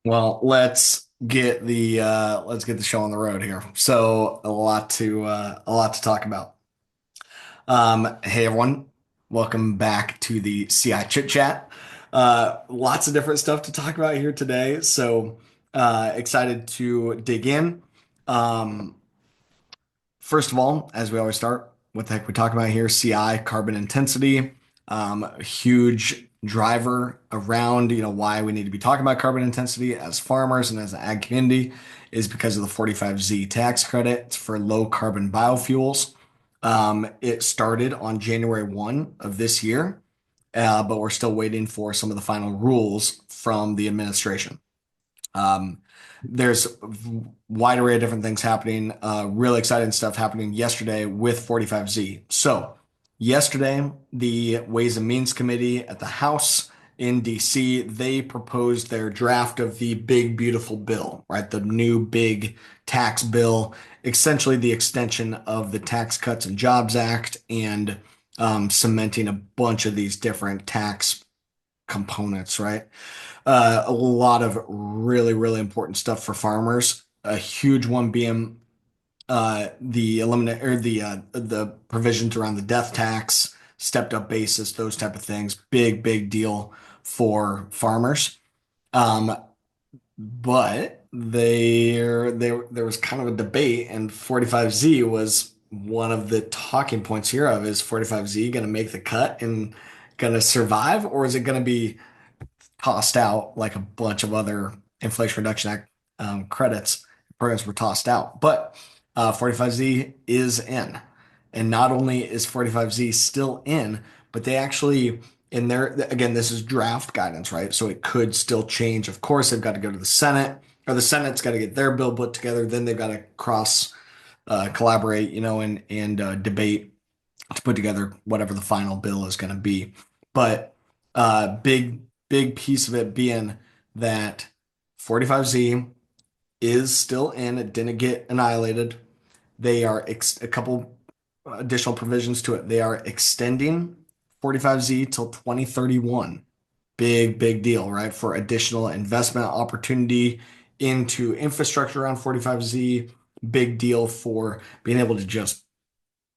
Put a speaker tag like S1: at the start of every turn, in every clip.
S1: Well, let's get the show on the road here. So a lot to talk about. Hey everyone, welcome back to the CI Chit Chat. Lots of different stuff to talk about here today. So excited to dig in. Um, First of all, as we always start, what the heck we talk about here? CI, carbon intensity, a huge driver around, why we need to be talking about carbon intensity as farmers and as an ag community is because of the 45Z tax credit for low carbon biofuels. It started on January 1 of this year, but we're still waiting for some of the final rules from the administration. Um, there's a wide array of different things happening. Really exciting stuff happening yesterday with 45Z. So, yesterday, the Ways and Means Committee at the House in DC, they proposed their draft of the big, beautiful bill, right? The new big tax bill, essentially the extension of the Tax Cuts and Jobs Act and cementing a bunch of these different tax components, right? A lot of really, really important stuff for farmers. A huge one being the eliminate or the provisions around the death tax, stepped up basis, those type of things. Big, big deal for farmers. Um, but there was kind of a debate, and 45Z was one of the talking points here of is 45Z going to make the cut and going to survive, or is it going to be tossed out like a bunch of other Inflation Reduction Act credits programs were tossed out. But 45Z is in. And not only is 45Z still in, but they actually, in their, again, this is draft guidance, right? So it could still change. Of course, they've got to go to the Senate, or the Senate's got to get their bill put together. Then they've got to cross collaborate, and debate to put together whatever the final bill is going to be. But big piece of it being that 45Z is still in. It didn't get annihilated. They are a couple additional provisions to it. They are extending 45Z till 2031. Big deal, right? For additional investment opportunity into infrastructure around 45Z. Big deal for being able to just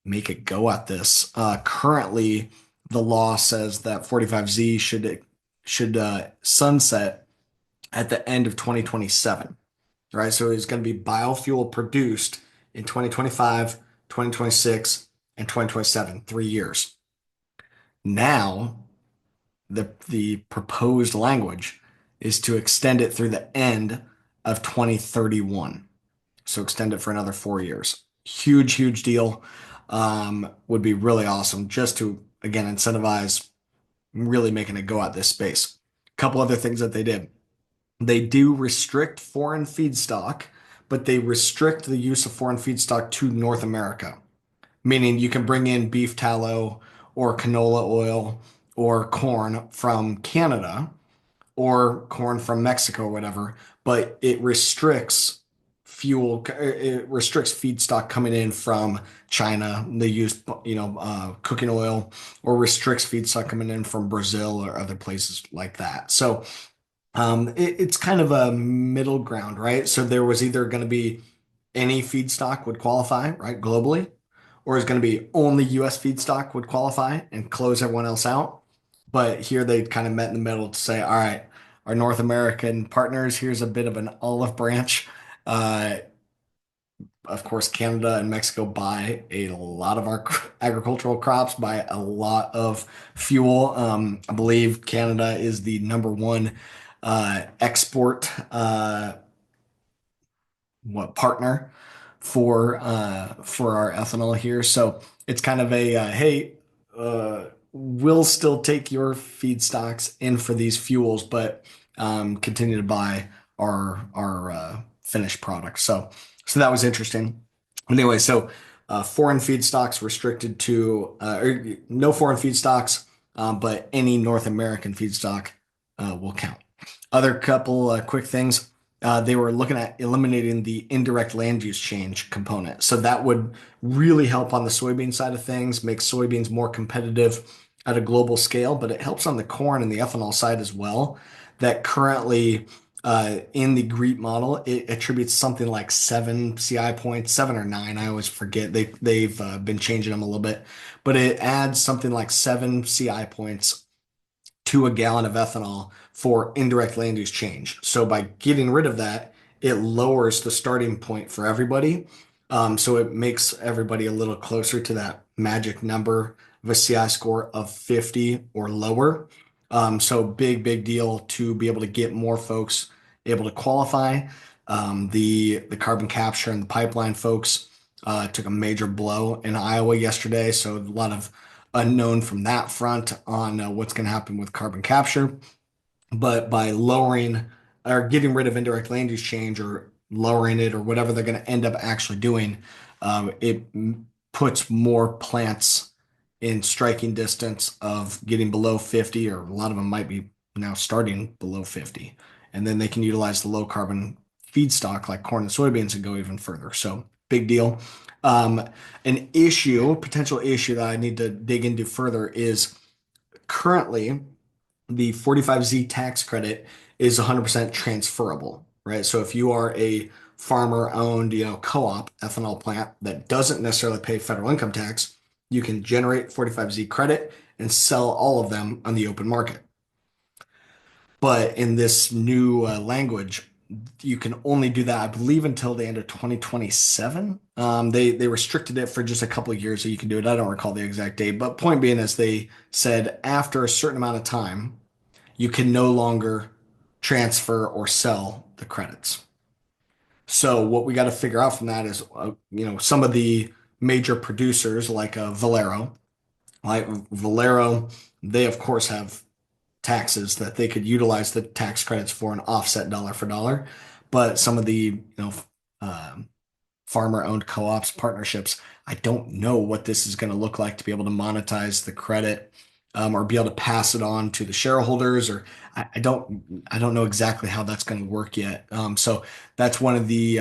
S1: make it go at this. Currently, the law says that 45Z should sunset at the end of 2027, right? So it's going to be biofuel produced in 2025, 2026, and 2027, 3 years. Now, the proposed language is to extend it through the end of 2031. So extend it for another 4 years. Huge deal. Would be really awesome just to, again, incentivize really making it go at this space. A couple other things that they did. They do restrict foreign feedstock, but they restrict the use of foreign feedstock to North America, meaning you can bring in beef tallow or canola oil or corn from Canada or corn from Mexico or whatever, but it restricts feedstock coming in from China. They use, cooking oil, or restricts feedstock coming in from Brazil or other places like that. So it's kind of a middle ground, right? So there was either going to be any feedstock would qualify, right, globally, or it's going to be only US feedstock would qualify and close everyone else out. But here they kind of met in the middle to say, all right, our North American partners, here's a bit of an olive branch. Uh, of course, Canada and Mexico buy a lot of our agricultural crops, buy a lot of fuel. I believe Canada is the number one export partner for our ethanol here. So it's kind of a hey, we'll still take your feedstocks in for these fuels, but continue to buy our finished products. So that was interesting. Anyway, so foreign feedstocks restricted to or no foreign feedstocks, but any North American feedstock will count. Other couple quick things. They were looking at eliminating the indirect land use change component. So that would really help on the soybean side of things, make soybeans more competitive at a global scale, but it helps on the corn and the ethanol side as well. That currently In the GREET model, it attributes something like 7 CI points, 7 or 9. I always forget. They've been changing them a little bit, but it adds something like 7 CI points to a gallon of ethanol for indirect land use change. So by getting rid of that, it lowers the starting point for everybody. So it makes everybody a little closer to that magic number of a CI score of 50 or lower. So big deal to be able to get more folks able to qualify. The carbon capture and the pipeline folks took a major blow in Iowa yesterday. So a lot of unknown from that front on what's going to happen with carbon capture. But by lowering or getting rid of indirect land use change or lowering it or whatever they're going to end up actually doing, it puts more plants in striking distance of getting below 50, or a lot of them might be now starting below 50. And then they can utilize the low carbon feedstock like corn and soybeans and go even further. So big deal. Um, potential issue that I need to dig into further is currently the 45Z tax credit is 100% transferable, right? So if you are a farmer owned, co-op ethanol plant that doesn't necessarily pay federal income tax, you can generate 45Z credit and sell all of them on the open market. But in this new language, you can only do that, I believe, until the end of 2027. They restricted it for just a couple of years so you can do it. I don't recall the exact date, but point being is they said after a certain amount of time, you can no longer transfer or sell the credits. So what we got to figure out from that is, some of the major producers like Valero, they of course have taxes that they could utilize the tax credits for and offset dollar for dollar. But some of the, um, farmer-owned co-ops, partnerships. I don't know what this is going to look like to be able to monetize the credit, or be able to pass it on to the shareholders, or I don't know exactly how that's going to work yet. So that's one of the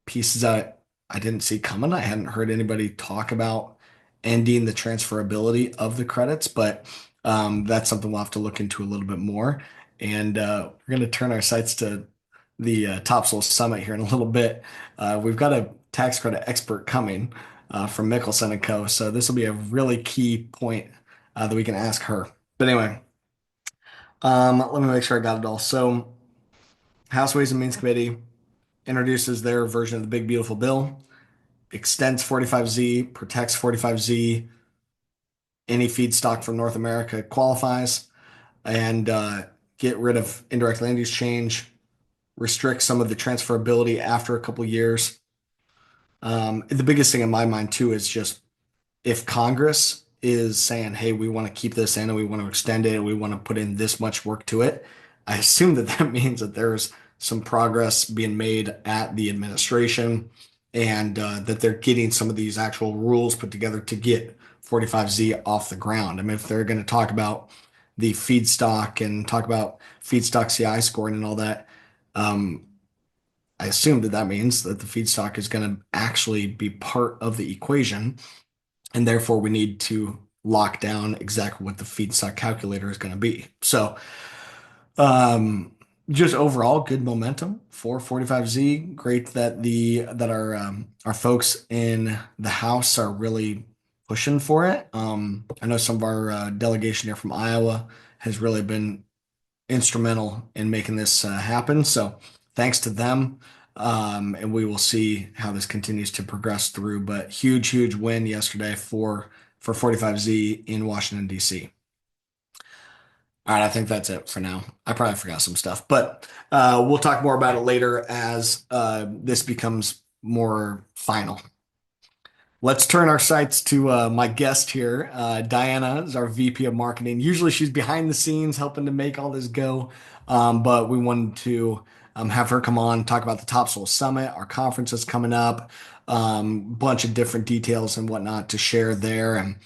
S1: pieces that I didn't see coming. I hadn't heard anybody talk about ending the transferability of the credits, but that's something we'll have to look into a little bit more. And we're going to turn our sights to the TopSoil Summit here in a little bit. We've got a tax credit expert coming from Mickelson and Co. So this will be a really key point that we can ask her. But anyway, let me make sure I got it all. So House Ways and Means Committee introduces their version of the Big Beautiful Bill, extends 45Z, protects 45Z. Any feedstock from North America qualifies, and get rid of indirect land use change, restrict some of the transferability after a couple years. The biggest thing in my mind too is just if Congress is saying, hey, we want to keep this in and we want to extend it and we want to put in this much work to it, I assume that that means that there's some progress being made at the administration and that they're getting some of these actual rules put together to get 45Z off the ground. I mean, if they're going to talk about the feedstock and talk about feedstock CI scoring and all that, um, I assume that that means that the feedstock is going to actually be part of the equation, and therefore we need to lock down exactly what the feedstock calculator is going to be. So, um, just overall good momentum for 45Z. Great that our folks in the House are really pushing for it. I know some of our delegation here from Iowa has really been instrumental in making this happen. So thanks to them. And we will see how this continues to progress through. But huge win yesterday for 45Z in Washington, D.C. All right, I think that's it for now. I probably forgot some stuff, but we'll talk more about it later as this becomes more final. Let's turn our sights to my guest here. Diana is our VP of Marketing. Usually she's behind the scenes helping to make all this go, but we wanted to have her come on, talk about the TopSoil Summit, our conference is coming up, bunch of different details and whatnot to share there, and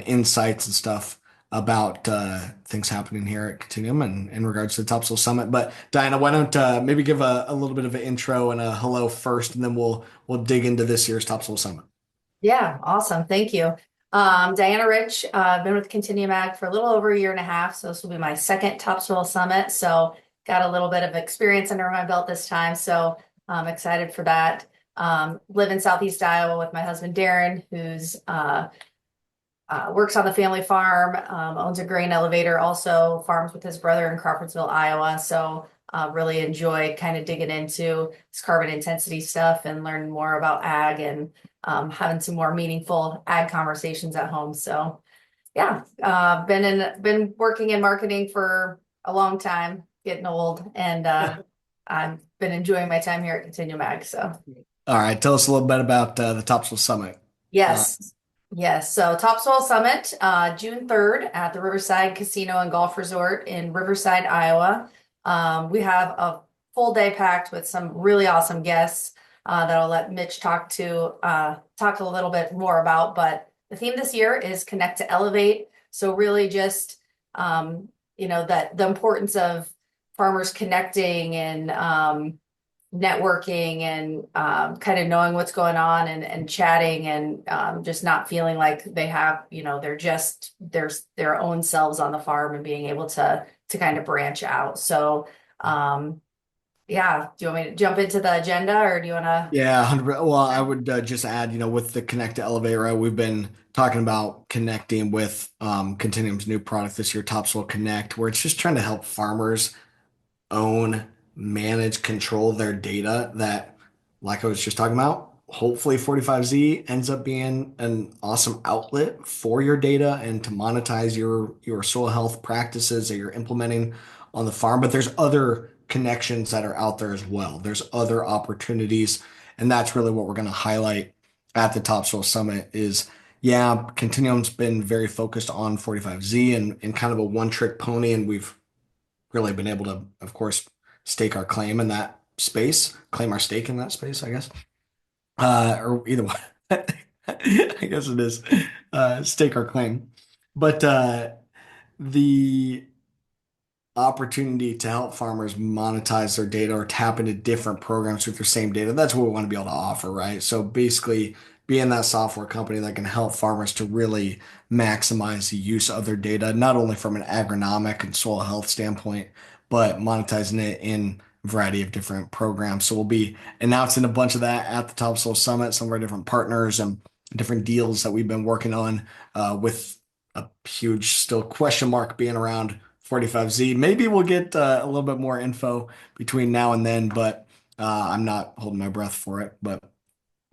S1: insights and stuff about things happening here at Continuum and in regards to the TopSoil Summit. But Diana, why don't maybe give a little bit of an intro and a hello first, and then we'll dig into this year's TopSoil Summit.
S2: Yeah, awesome. Thank you. Diana Rich, I've been with Continuum Ag for a little over a year and a half, so this will be my second Topsoil Summit. So got a little bit of experience under my belt this time, so I'm excited for that. Live in Southeast Iowa with my husband Darren, who's works on the family farm, owns a grain elevator, also farms with his brother in Crawfordsville, Iowa. So really enjoy kind of digging into this carbon intensity stuff and learning more about ag and having some more meaningful ag conversations at home. So yeah, been working in marketing for a long time, getting old, and I've been enjoying my time here at Continuum Ag. So.
S1: All right, tell us a little bit about the TopSoil Summit. Uh,
S2: Yes. Yes. So TopSoil Summit, June 3rd at the Riverside Casino and Golf Resort in Riverside, Iowa. We have a full day packed with some really awesome guests that I'll let Mitch talk a little bit more about. But the theme this year is Connect to Elevate. So really just that the importance of farmers connecting and networking and kind of knowing what's going on and chatting and just not feeling like they have, they're just their own selves on the farm and being able to kind of branch out. So yeah, do you want me to jump into the agenda or do you want to?
S1: yeah, 100. Well, I would just add, with the Connect to Elevate, right? We've been talking about connecting with Continuum's new product this year, Topsoil Connect, where it's just trying to help farmers own, manage, control their data that, like I was just talking about, hopefully 45Z ends up being an awesome outlet for your data and to monetize your soil health practices that you're implementing on the farm. But there's other connections that are out there as well. There's other opportunities, and that's really what we're going to highlight at the Topsoil Summit is yeah, Continuum's been very focused on 45Z and kind of a one-trick pony, and we've really been able to, of course, stake our claim in that space, claim our stake in that space, I guess. Or either one. I guess it is stake our claim. But the opportunity to help farmers monetize their data or tap into different programs with their same data. That's what we want to be able to offer, right? So basically, being that software company that can help farmers to really maximize the use of their data, not only from an agronomic and soil health standpoint, but monetizing it in a variety of different programs. So we'll be announcing a bunch of that at the Topsoil Summit, some of our different partners and different deals that we've been working on with a huge still question mark being around 45Z. Maybe we'll get a little bit more info between now and then, but I'm not holding my breath for it. But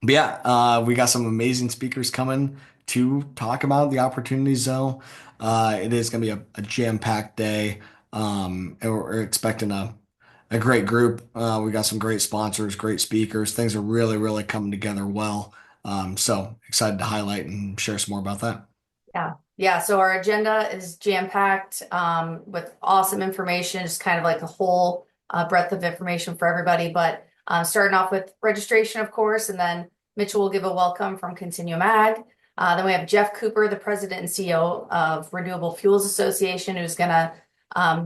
S1: yeah, we got some amazing speakers coming to talk about the opportunities, though. It is going to be a jam-packed day, and we're expecting a great group. We got some great sponsors, great speakers. Things are really, really coming together well. So excited to highlight and share some more about that.
S2: Yeah. Yeah. So our agenda is jam-packed with awesome information, just kind of like a whole breadth of information for everybody. But starting off with registration, of course, and then Mitchell will give a welcome from Continuum Ag. Then we have Jeff Cooper, the president and CEO of Renewable Fuels Association, who's going to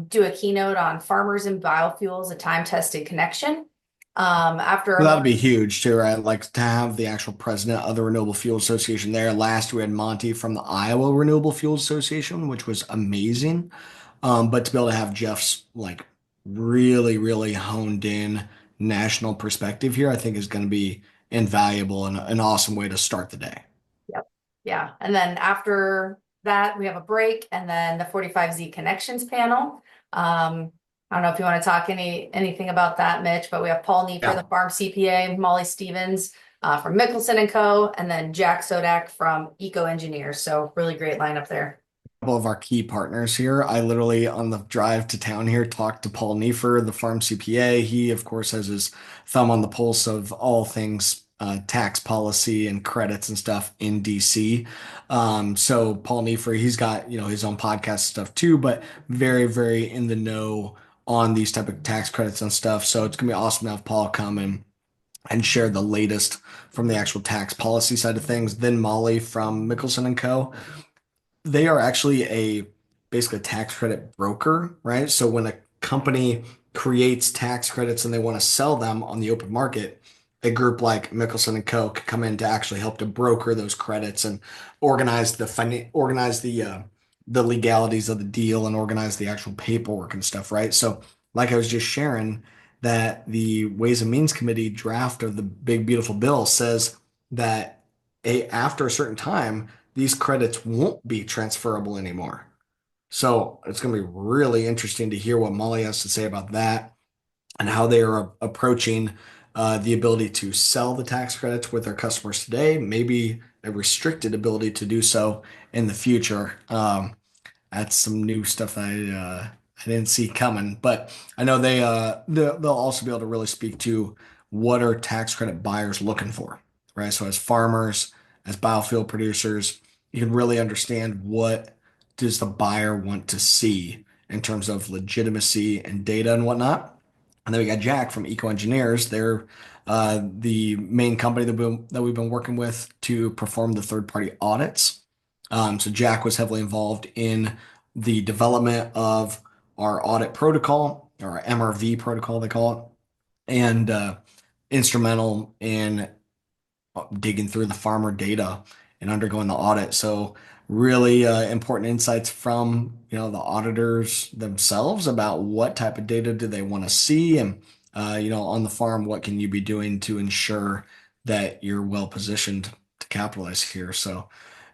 S2: do a keynote on farmers and biofuels, a time-tested connection. After a
S1: Well, that'd
S2: moment,
S1: be huge too, right? Like to have the actual president of the Renewable Fuel Association there. Last we had Monty from the Iowa Renewable Fuel Association, which was amazing. But to be able to have Jeff's like really, really honed in national perspective here, I think is going to be invaluable and an awesome way to start the day.
S2: yep. Yeah. And then after that, we have a break and then the 45Z connections panel. I don't know if you want to talk anything about that, Mitch, but we have Paul Neefer, the
S1: Yeah.
S2: farm CPA, Molly Stevens from Mickelson and Co., and then Jack Sodak from Eco Engineers. So really great lineup there.
S1: Couple of our key partners here. I literally, on the drive to town here, talked to Paul Neefer, the farm CPA. He, of course, has his thumb on the pulse of all things tax policy and credits and stuff in DC. So Paul Neefer, he's got, his own podcast stuff too, but very, very in the know on these type of tax credits and stuff. So it's gonna be awesome to have Paul come and share the latest from the actual tax policy side of things. Then Molly from Mickelson and Co. They are actually basically a tax credit broker, right? So when a company creates tax credits and they want to sell them on the open market, a group like Mickelson and Co. could come in to actually help to broker those credits and organize the legalities of the deal and organize the actual paperwork and stuff, right? So like I was just sharing, that the Ways and Means Committee draft of the big beautiful bill says that after a certain time, these credits won't be transferable anymore. So it's going to be really interesting to hear what Molly has to say about that and how they are approaching the ability to sell the tax credits with their customers today, maybe a restricted ability to do so in the future. That's some new stuff that I didn't see coming, but I know they'll also be able to really speak to what are tax credit buyers looking for, right? So as farmers, as biofuel producers, you can really understand what does the buyer want to see in terms of legitimacy and data and whatnot. And then we got Jack from Eco Engineers. They're the main company that we've been working with to perform the third party audits. So Jack was heavily involved in the development of our audit protocol, or our MRV protocol, they call it, and instrumental in digging through the farmer data and undergoing the audit. So really important insights from the auditors themselves about what type of data do they want to see, and on the farm, what can you be doing to ensure that you're well positioned to capitalize here. So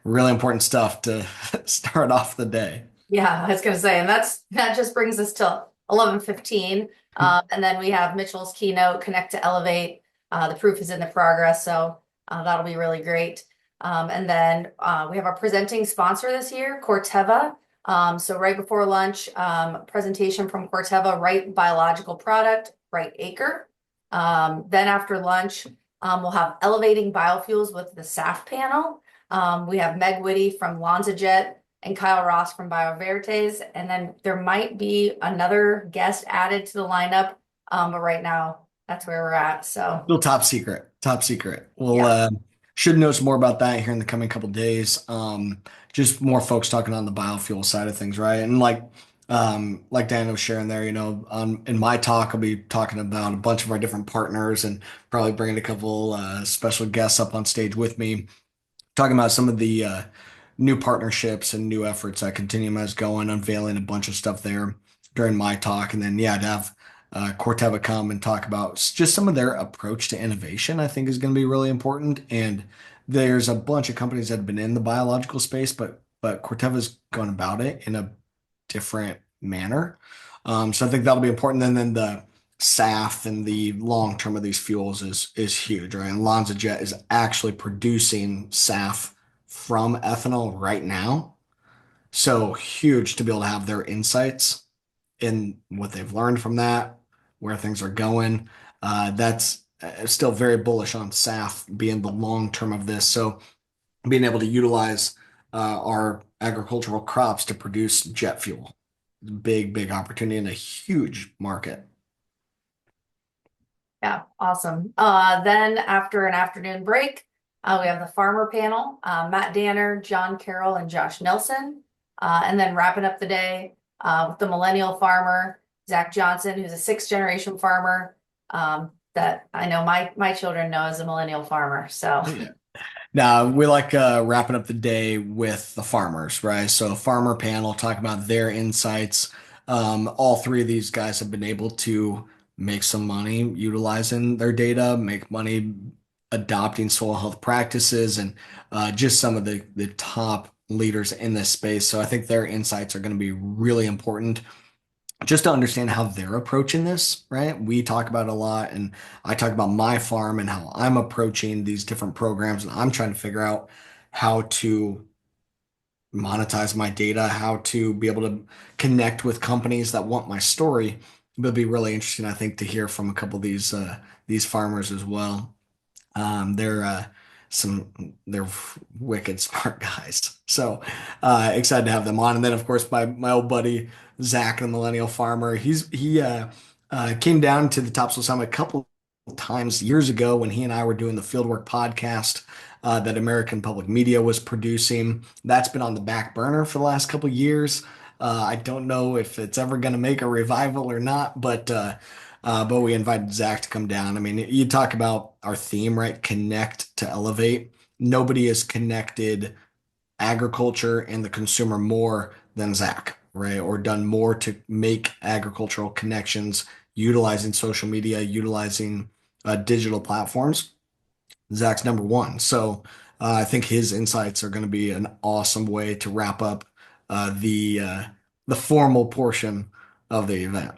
S1: really important stuff to start off the day.
S2: Yeah, I was gonna say, and that just brings us to 11:15. And then we have Mitchell's keynote, Connect to Elevate. The proof is in the progress, so that'll be really great. And then we have our presenting sponsor this year, Corteva. So right before lunch, presentation from Corteva, right biological product, right acre. Then after lunch, we'll have elevating biofuels with the SAF panel. We have Meg Whitty from LanzaJet and Kyle Ross from BioVertes. And then there might be another guest added to the lineup. But right now, that's where we're at. So,
S1: Still top secret, top secret. We'll
S2: yeah.
S1: should know some more about that here in the coming couple days. Just more folks talking on the biofuel side of things, right? And like Dan was sharing there, in my talk, I'll be talking about a bunch of our different partners and probably bringing a couple special guests up on stage with me talking about some of the new partnerships and new efforts that Continuum has going, unveiling a bunch of stuff there during my talk. And then, yeah, to have Corteva come and talk about just some of their approach to innovation, I think is going to be really important. And there's a bunch of companies that have been in the biological space, but Corteva's going about it in a different manner. So I think that'll be important. And then the SAF and the long term of these fuels is huge, right? And LanzaJet is actually producing SAF from ethanol right now. So huge to be able to have their insights in what they've learned from that, where things are going. That's still very bullish on SAF being the long term of this. So being able to utilize our agricultural crops to produce jet fuel, big, big opportunity in a huge market.
S2: Yeah, awesome. Then after an afternoon break, we have the farmer panel, Matt Danner, John Carroll, and Josh Nelson. And then wrapping up the day with the Millennial Farmer, Zach Johnson, who's a sixth generation farmer that I know my children know as a Millennial Farmer. So
S1: Yeah. Now, we like wrapping up the day with the farmers, right? So, farmer panel talking about their insights. All three of these guys have been able to make some money utilizing their data, make money adopting soil health practices, and just some of the top leaders in this space. So, I think their insights are going to be really important just to understand how they're approaching this, right? We talk about it a lot, and I talk about my farm and how I'm approaching these different programs, and I'm trying to figure out how to monetize my data, how to be able to connect with companies that want my story. It'll be really interesting, I think, to hear from a couple of these farmers as well. They're some they're wicked smart guys. So excited to have them on. And then of course my old buddy Zach, the Millennial Farmer. He came down to the Topsoil Summit a couple of times years ago when he and I were doing the Fieldwork podcast that American Public Media was producing. That's been on the back burner for the last couple of years. I don't know if it's ever going to make a revival or not, but we invited Zach to come down. I mean, you talk about our theme, right? Connect to elevate. Nobody has connected agriculture and the consumer more than Zach, right? Or done more to make agricultural connections utilizing social media, utilizing digital platforms. Zach's number one. So I think his insights are going to be an awesome way to wrap up uh, the uh, the formal portion of the event.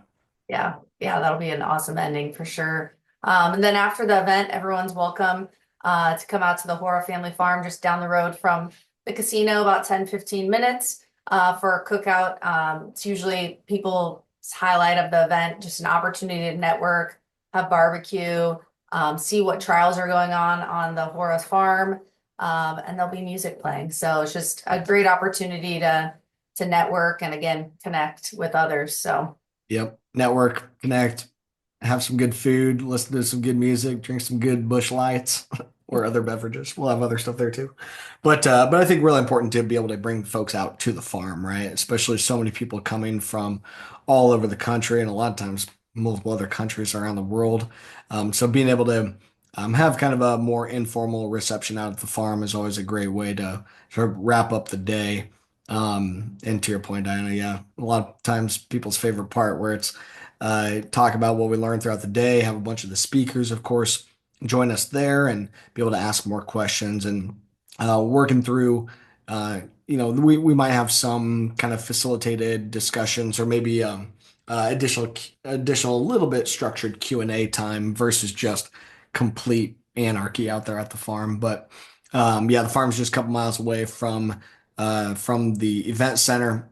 S2: Yeah, yeah, that'll be an awesome ending for sure. And then after the event, everyone's welcome to come out to the Hora Family Farm just down the road from the casino, about 10-15 minutes for a cookout. It's usually people's highlight of the event, just an opportunity to network, have barbecue, see what trials are going on the Hora's farm, and there'll be music playing. So it's just a great opportunity to network and again connect with others. So.
S1: Yep. Network, connect, have some good food, listen to some good music, drink some good Bush Lights or other beverages. We'll have other stuff there too. But I think really important to be able to bring folks out to the farm, right? Especially so many people coming from all over the country and a lot of times multiple other countries around the world. So being able to have kind of a more informal reception out at the farm is always a great way to sort of wrap up the day. And to your point, Diana, yeah, a lot of times people's favorite part where it's talk about what we learned throughout the day, have a bunch of the speakers, of course, join us there and be able to ask more questions and working through, we might have some kind of facilitated discussions or maybe additional little bit structured Q&A time versus just complete anarchy out there at the farm. But yeah, the farm's just a couple miles away from the event center.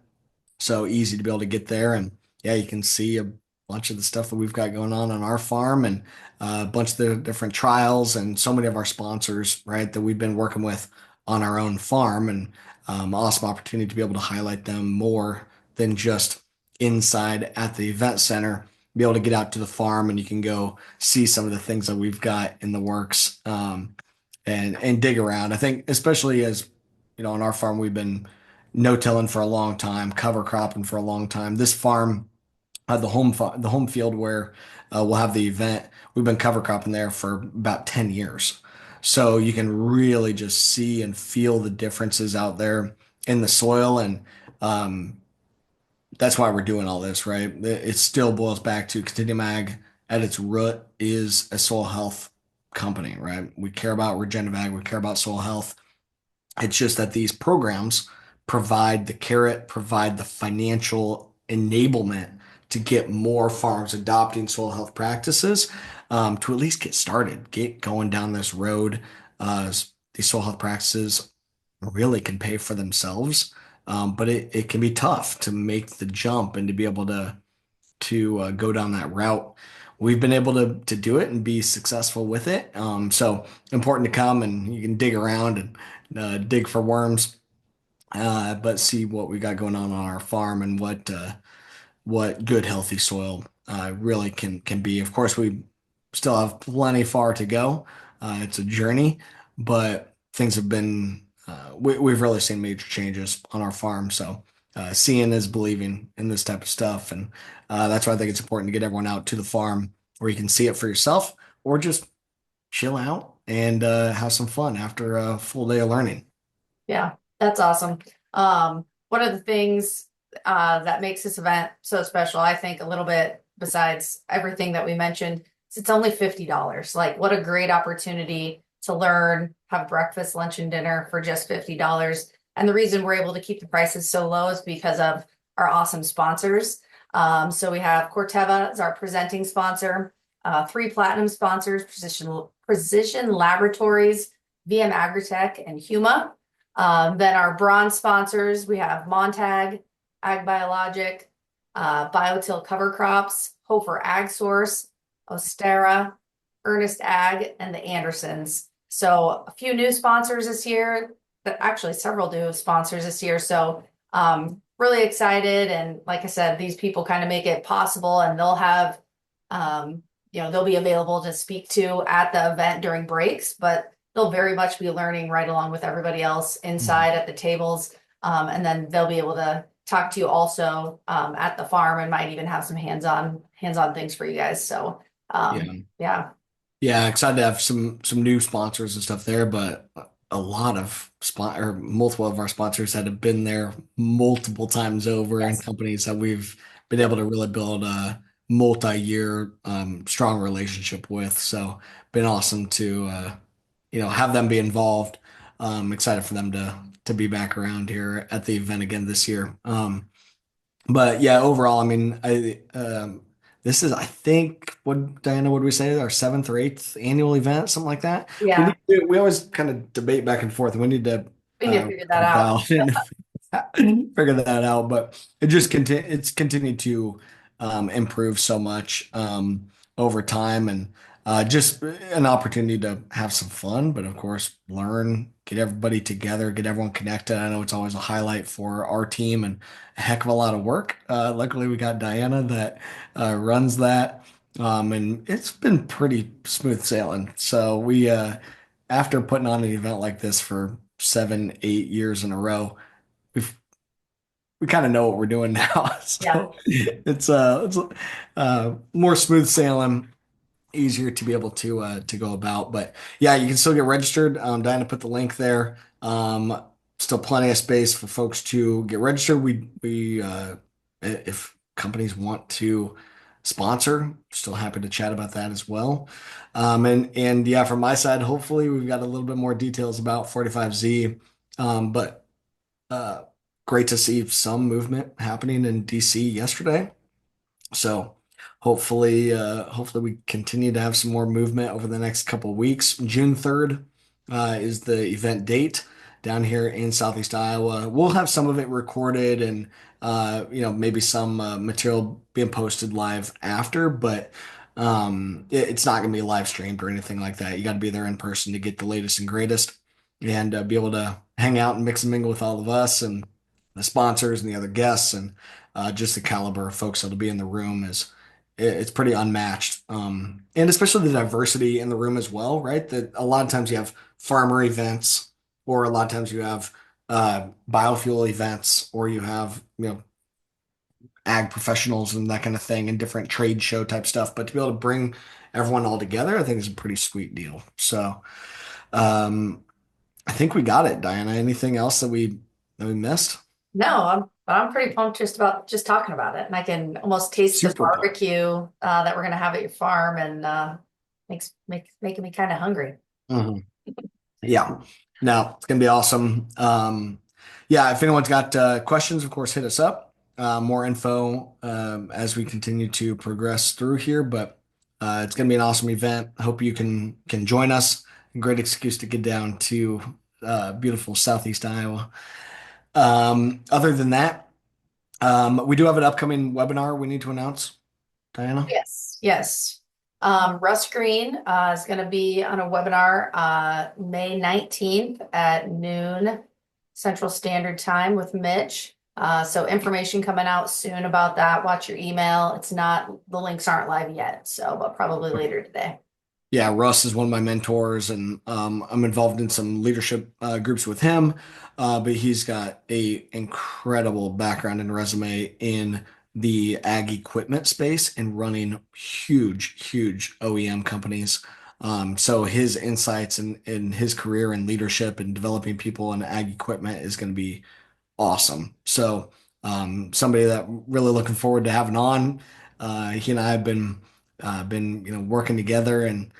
S1: So easy to be able to get there. And yeah, you can see a bunch of the stuff that we've got going on our farm and a bunch of the different trials and so many of our sponsors, right, that we've been working with on our own farm. And awesome opportunity to be able to highlight them more than just inside at the event center. Be able to get out to the farm and you can go see some of the things that we've got in the works and dig around. I think especially as on our farm we've been no-tilling for a long time, cover cropping for a long time. This farm, the home field where we'll have the event, we've been cover cropping there for about 10 years. So you can really just see and feel the differences out there in the soil. And um, that's why we're doing all this, right? It still boils back to Continuum Ag at its root is a soil health company, right? We care about regenerative ag, we care about soil health. It's just that these programs provide the carrot, provide the financial enablement to get more farms adopting soil health practices to at least get started, get going down this road. These soil health practices really can pay for themselves, but it can be tough to make the jump and to be able to go down that route. We've been able to do it and be successful with it. So important to come and you can dig around and dig for worms, but see what we got going on our farm and what good healthy soil really can be. Of course, we still have plenty far to go. It's a journey, but things have been we've really seen major changes on our farm. So seeing is believing in this type of stuff, and that's why I think it's important to get everyone out to the farm where you can see it for yourself, or just chill out and have some fun after a full day of learning.
S2: Yeah, that's awesome. One of the things that makes this event so special, I think, a little bit besides everything that we mentioned, is it's only $50. Like, what a great opportunity to learn, have breakfast, lunch, and dinner for just $50. And the reason we're able to keep the prices so low is because of our awesome sponsors. So we have Corteva as our presenting sponsor, three platinum sponsors, Precision Laboratories, VM Agritech, and Huma. Then our bronze sponsors, we have Montag, Ag Biologic, Biotil Cover Crops, Hofer Ag Source, Ostera, Ernest Ag, and the Andersons. So a few new sponsors this year, but actually several new sponsors this year. So really excited. And like I said, these people kind of make it possible and they'll have, they'll be available to speak to at the event during breaks, but they'll very much be learning right along with everybody else inside at the tables. And then they'll be able to talk to you also at the farm and might even have some hands-on things for you guys. So
S1: Yeah.
S2: yeah.
S1: Yeah, excited to have some new sponsors and stuff there, but a lot of or multiple of our sponsors that have been there multiple times over, and
S2: Yes.
S1: companies that we've been able to really build a multi-year strong relationship with. So been awesome to have them be involved. Excited for them to be back around here at the event again this year. But yeah, overall, I mean, this is, I think, what Diana, would we say, our seventh or eighth annual event, something like that.
S2: Yeah,
S1: We always kind of debate back and forth. We need to
S2: we need to figure that out.
S1: compile and figure that out. But it's continued to improve so much over time, and just an opportunity to have some fun, but of course, learn, get everybody together, get everyone connected. I know it's always a highlight for our team and a heck of a lot of work. Luckily, we got Diana that runs that. And it's been pretty smooth sailing. So after putting on an event like this for 7, 8 years in a row, we've we kind of know what we're doing now.
S2: Yeah.
S1: So it's more smooth sailing, easier to be able to go about. But yeah, you can still get registered. Diana put the link there. Still plenty of space for folks to get registered. We if companies want to sponsor, still happy to chat about that as well. And yeah, from my side, hopefully we've got a little bit more details about 45Z. But uh, great to see some movement happening in DC yesterday. So hopefully we continue to have some more movement over the next couple of weeks. June 3rd is the event date down here in Southeast Iowa. We'll have some of it recorded and maybe some material being posted live after, but it's not going to be live streamed or anything like that. You got to be there in person to get the latest and greatest and be able to hang out and mix and mingle with all of us and the sponsors and the other guests and just the caliber of folks that'll be in the room is it's pretty unmatched. And especially the diversity in the room as well, right? That a lot of times you have farmer events, or a lot of times you have biofuel events, or you have ag professionals and that kind of thing, and different trade show type stuff. But to be able to bring everyone all together, I think is a pretty sweet deal. So um, I think we got it, Diana. Anything else that we missed?
S2: No, I'm pretty pumped just about just talking about it, and I can almost taste the
S1: Super pumped.
S2: barbecue that we're gonna have at your farm, and making me kind of hungry.
S1: Mhm. Yeah. No, it's gonna be awesome. Yeah, if anyone's got questions, of course, hit us up. More info as we continue to progress through here, but it's gonna be an awesome event. Hope you can join us. Great excuse to get down to beautiful Southeast Iowa. Other than that, we do have an upcoming webinar we need to announce, Diana.
S2: Yes, yes. Russ Green is going to be on a webinar May 19th at noon Central Standard Time with Mitch. So information coming out soon about that. Watch your email. It's not, the links aren't live yet, so but probably later today.
S1: Yeah, Russ is one of my mentors, and I'm involved in some leadership groups with him. But he's got a incredible background and resume in the ag equipment space and running huge OEM companies. So his insights and his career and leadership and developing people in ag equipment is going to be awesome. So somebody that really looking forward to having on. He and I have been working together and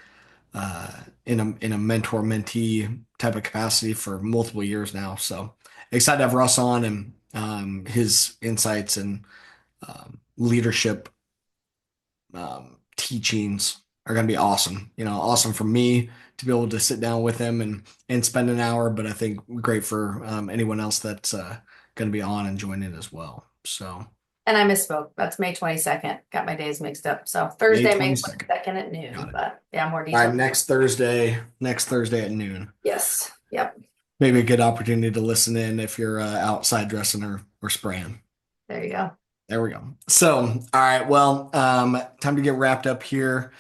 S1: in a mentor mentee type of capacity for multiple years now. So excited to have Russ on and his insights and leadership teachings are going to be awesome. Awesome for me to be able to sit down with him and spend an hour, but I think great for anyone else that's going to be on and join in as well. So
S2: And I misspoke. That's May 22nd. Got my days mixed up. So
S1: May
S2: Thursday, May
S1: 22nd.
S2: 22nd at noon.
S1: Got it.
S2: But yeah, more
S1: All right,
S2: details.
S1: next Thursday at noon.
S2: Yes. Yep.
S1: Maybe a good opportunity to listen in if you're outside dressing or spraying.
S2: There you go.
S1: There we go. So, all right, well, time to get wrapped up here.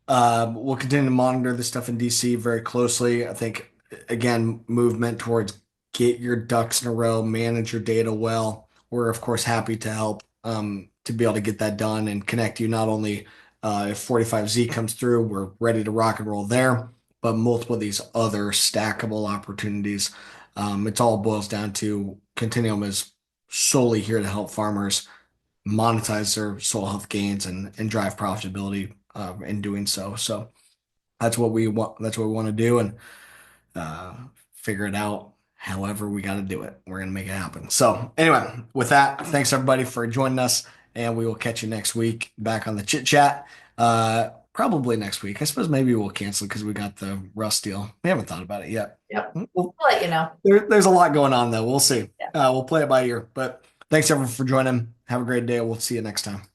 S1: We'll continue to monitor this stuff in DC very closely. I think, again, movement towards get your ducks in a row, manage your data well. We're, of course, happy to help to be able to get that done and connect you not only if 45Z comes through, we're ready to rock and roll there, but multiple of these other stackable opportunities. It all boils down to Continuum is solely here to help farmers monetize their soil health gains and drive profitability in doing so. So that's what we want. That's what we want to do, and uh, figure it out. However, we got to do it. We're gonna make it happen. So anyway, with that, thanks everybody for joining us, and we will catch you next week back on the chit chat. Probably next week. I suppose maybe we'll cancel because we got the Rust deal. We haven't thought about it yet.
S2: Yep.
S1: Well,
S2: I'll let you know.
S1: there's a lot going on though. We'll see.
S2: Yeah.
S1: We'll play it by ear. But thanks everyone for joining. Have a great day. We'll see you next time.